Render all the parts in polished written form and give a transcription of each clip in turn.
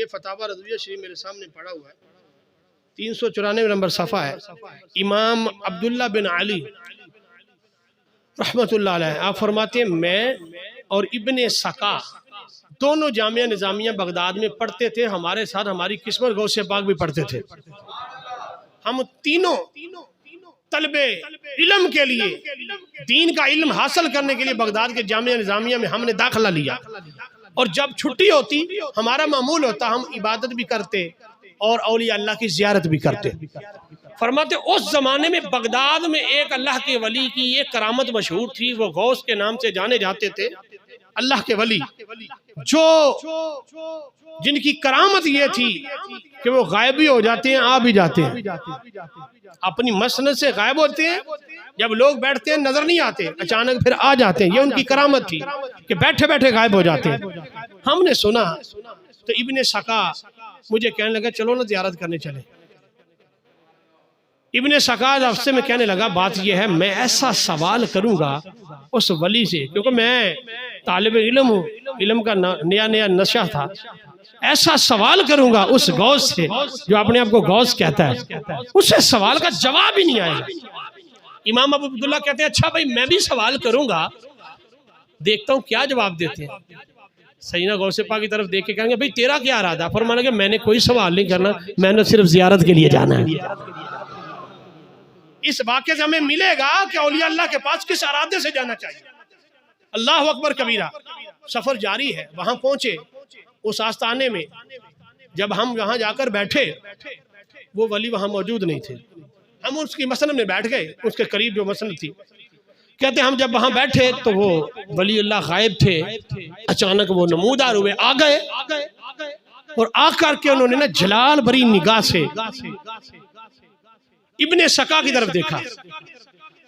یہ فتاوی رضویہ شریف میرے سامنے پڑا ہوا ہے، 394 نمبر صفحہ ہے۔ امام عبداللہ بن علی رحمت اللہ علیہ آپ فرماتے ہیں میں اور ابن سقا دونوں جامعہ نظامیہ بغداد میں پڑھتے تھے، ہمارے ساتھ ہماری قسمت غوث پاک بھی پڑھتے تھے۔ ہم تینوں طلب علم کے لیے، دین کا علم حاصل کرنے کے لیے بغداد کے جامعہ نظامیہ میں ہم نے داخلہ لیا، اور جب چھٹی ہوتی ہمارا معمول ہوتا ہم عبادت بھی کرتے اور اولیاء اللہ کی زیارت بھی کرتے۔ فرماتے اس زمانے میں بغداد میں ایک اللہ کے ولی کی ایک کرامت مشہور تھی، وہ غوث کے نام سے جانے جاتے تھے، اللہ کے ولی جو جن کی کرامت یہ تھی کہ وہ غائب بھی ہو جاتے ہیں آ بھی جاتے ہیں، اپنی مسند سے غائب ہوتے ہیں، جب لوگ بیٹھتے ہیں نظر نہیں آتے، اچانک پھر آ جاتے ہیں، یہ ان کی کرامت تھی کہ بیٹھے بیٹھے غائب ہو جاتے ہیں۔ ہم نے سنا تو ابن سقا مجھے کہنے لگا چلو نا زیارت کرنے چلے۔ ابن سقا ہفتے میں کہنے لگا بات یہ ہے میں ایسا سوال کروں گا اس ولی سے، کیونکہ میں طالب علم ہوں، علم کا نیا نیا نشہ تھا، ایسا سوال کروں گا اس غوث سے جو اپنے آپ کو غوث کہتا ہے، اس سے سوال کا جواب ہی نہیں آئے گا۔ امام ابو عبداللہ کہتے ہیں اچھا بھائی میں بھی سوال کروں گا، دیکھتا ہوں کیا جواب دیتے ہیں۔ سیدنا غوث پاک کی طرف دیکھ کے کہیں گے بھائی تیرا کیا ارادہ؟ فرمانا کہ میں نے کوئی سوال نہیں کرنا، میں نے صرف زیارت کے لیے جانا ہے۔ اس واقعے سے ہمیں ملے گا کہ اولیاء اللہ کے پاس کس ارادے سے جانا چاہیے۔ اللہ اکبر کبیرہ۔ سفر جاری ہے، وہاں پہنچے اس آستانے میں، جب ہم وہاں جا کر بیٹھے وہ ولی وہاں موجود نہیں تھے، ہم اس کی مسند میں بیٹھ گئے، اس کے قریب جو مسند تھی، کہتے ہیں ہم جب وہاں بیٹھے تو وہ ولی اللہ غائب تھے، اچانک وہ نمودار ہوئے، آ گئے اور آ کر کے انہوں نے نا جلال بری نگاہ سے ابن سقا کی طرف دیکھا،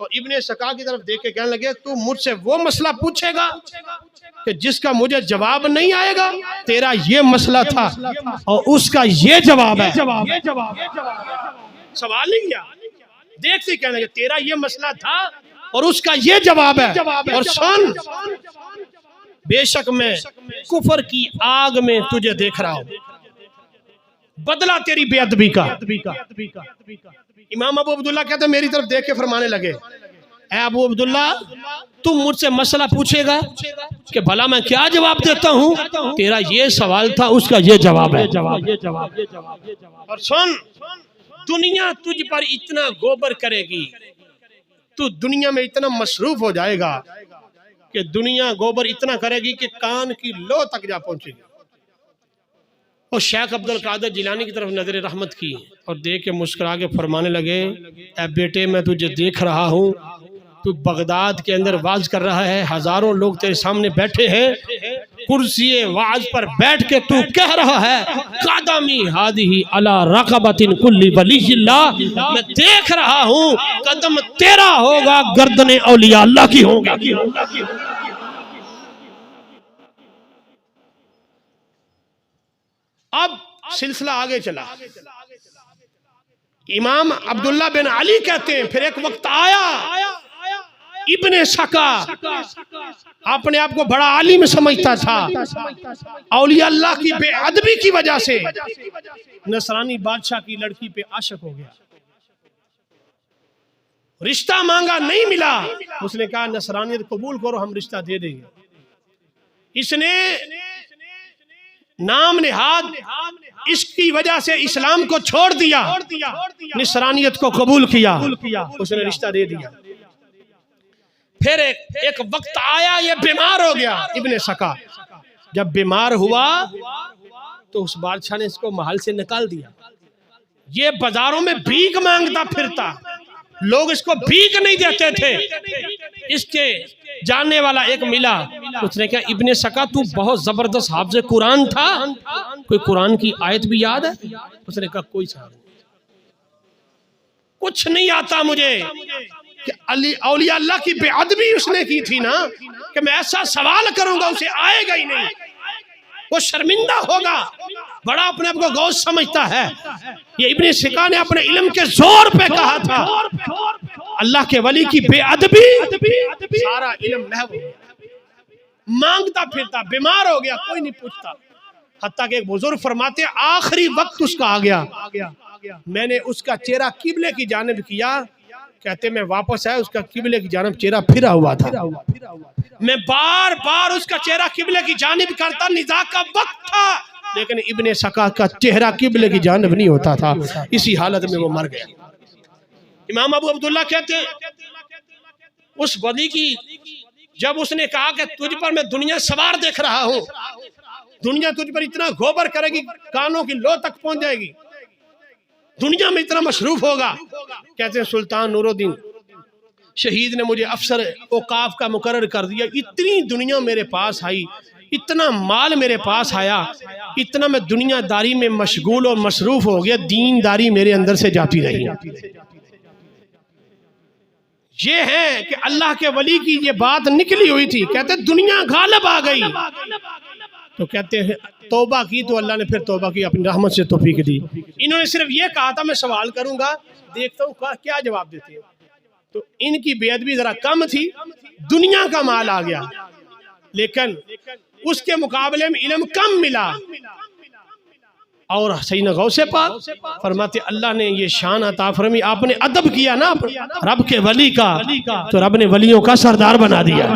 اور ابن سقا کی طرف دیکھ کے کہنے لگے تو مجھ سے وہ مسئلہ پوچھے گا کہ جس کا مجھے جواب نہیں آئے گا؟ تیرا یہ مسئلہ تھا اور اس کا یہ جواب ہے۔ سوال نہیں کیا، دیکھتے کہنے لگے تیرا یہ مسئلہ تھا اور اس کا یہ جواب ہے، اور سن بے شک میں کفر کی آگ میں تجھے دیکھ رہا ہوں، بدلہ تیری بے ادبی کا۔ امام ابو عبداللہ کہتے ہیں میری طرف دیکھ کے فرمانے لگے اے ابو عبداللہ تم مجھ سے مسئلہ پوچھے گا کہ بھلا میں کیا جواب دیتا ہوں؟ تیرا یہ سوال تھا اس کا یہ جواب ہے۔ اور سن دنیا تجھ پر اتنا گوبر کرے گی، تو دنیا میں اتنا مصروف ہو جائے گا کہ دنیا گوبر اتنا کرے گی کہ کان کی لو تک جا پہنچے گی۔ اور شیخ عبد القادر جیلانی کی طرف نظر رحمت کی اور دیکھ کے مسکرا کے فرمانے لگے اے بیٹے میں تجھے دیکھ رہا ہوں، تو بغداد کے اندر واعظ کر رہا ہے، ہزاروں لوگ تیرے سامنے بیٹھے ہیں، کرسی واعظ پر بیٹھ کے تو کہہ رہا ہے قدمی ہادی علی رقبۃ کل ولی اللہ، میں دیکھ رہا ہوں قدم تیرا ہوگا گردن اولیاء اللہ کی ہوگی۔ اب سلسلہ آگے چلا، امام عبداللہ بن علی کہتے ہیں پھر ایک وقت آیا ابن سقا اپنے آپ کو بڑا عالم سمجھتا تھا، اولیاء اللہ کی بے ادبی کی وجہ سے نصرانی بادشاہ کی لڑکی پہ عاشق ہو گیا، رشتہ مانگا نہیں ملا، اس نے کہا نصرانیت قبول کرو ہم رشتہ دے دیں گے۔ اس نے نام نہاد اس کی وجہ سے اسلام کو چھوڑ دیا، نصرانیت کو قبول کیا، اس نے رشتہ دے دیا۔ پھر ایک وقت آیا یہ بیمار ہو گیا ابن سقا، جب بیمار ہوا تو اس بادشاہ نے اس کو محل سے نکال دیا، یہ بازاروں میں بھیک مانگتا پھرتا، لوگ اس کو بھیک نہیں دیتے تھے۔ اس کے جاننے والا ایک ملا، اس نے کہا ابن سقا تو بہت زبردست حافظ قرآن تھا، کوئی قرآن کی آیت بھی یاد ہے؟ اس نے کہا کوئی صاحب کچھ نہیں آتا مجھے، کہ اولیاء اللہ کی بے ادبی اس نے کی تھی نا کہ میں ایسا سوال کروں گا اسے آئے گا ہی نہیں، وہ شرمندہ ہوگا، بڑا اپنے آپ کو غوث سمجھتا ہے۔ یہ ابن سقا نے اپنے علم کے زور پہ کہا تھا اللہ کے ولی کی بے ادبی، سارا علم محو ہو گیا، مانگتا پھرتا، بیمار ہو گیا، کوئی نہیں پوچھتا۔ حتیٰ کہ ایک بزرگ فرماتے ہیں آخری وقت اس کا آ گیا، میں نے اس کا چہرہ قبلے کی جانب کیا، کہتے میں واپس آیا، اس کا قبلے کی جانب چہرہ پھرا ہوا تھا، میں بار بار اس کا چہرہ قبلے کی جانب کرتا، نزاع کا وقت تھا، لیکن ابن سکا کا چہرہ قبلے کی جانب نہیں ہوتا تھا، اسی حالت میں وہ مر گیا۔ امام ابو عبداللہ کہتے ہیں اس ولی کی جب اس نے کہا کہ تجھ پر میں دنیا سوار دیکھ رہا ہوں، دنیا تجھ پر اتنا گوبر کرے گی کانوں کی لو تک پہنچ جائے گی، دنیا میں اتنا مصروف ہوگا، کہتے ہیں سلطان نور الدین شہید نے مجھے افسر اوقاف کا مقرر کر دیا، اتنی دنیا میرے پاس آئی، اتنا مال میرے پاس آیا، اتنا میں دنیا داری میں مشغول اور مصروف ہو گیا، دین داری میرے اندر سے جاتی رہی۔ یہ ہے کہ اللہ کے ولی کی یہ بات نکلی ہوئی تھی، کہتے ہیں دنیا غالب آ گئی، تو کہتے ہیں توبہ کی، تو اللہ نے پھر توبہ کی، اپنی رحمت سے توفیق دی۔ انہوں نے صرف یہ کہا تھا میں سوال کروں گا، دیکھتا ہوں کیا جواب دیتے ہیں، تو ان کی بے ادبی ذرا کم تھی، دنیا کا مال آ گیا، لیکن اس کے مقابلے میں علم کم ملا، اور سیدنا غوث پاک فرماتے اللہ نے یہ شان عطا فرمی، آپ نے ادب کیا نا رب کے ولی کا، تو رب نے ولیوں کا سردار بنا دیا۔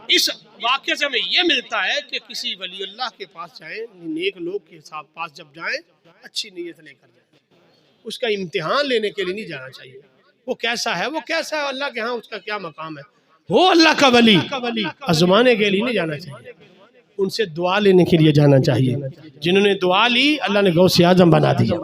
اس واقعے سے ہمیں یہ ملتا ہے کہ کسی ولی اللہ کے پاس جائیں، نیک لوگ کے پاس جب جائیں، اچھی نیت لے کر جائیں، اس کا امتحان لینے کے لیے نہیں جانا چاہیے، وہ کیسا ہے، وہ کیسا ہے، اللہ کے ہاں اس کا کیا مقام ہے، وہ اللہ کا ولی آزمانے کے لیے نہیں جانا چاہیے، ان سے دعا لینے کے لیے جانا چاہیے، جنہوں نے دعا لی اللہ نے غوث اعظم بنا دیا۔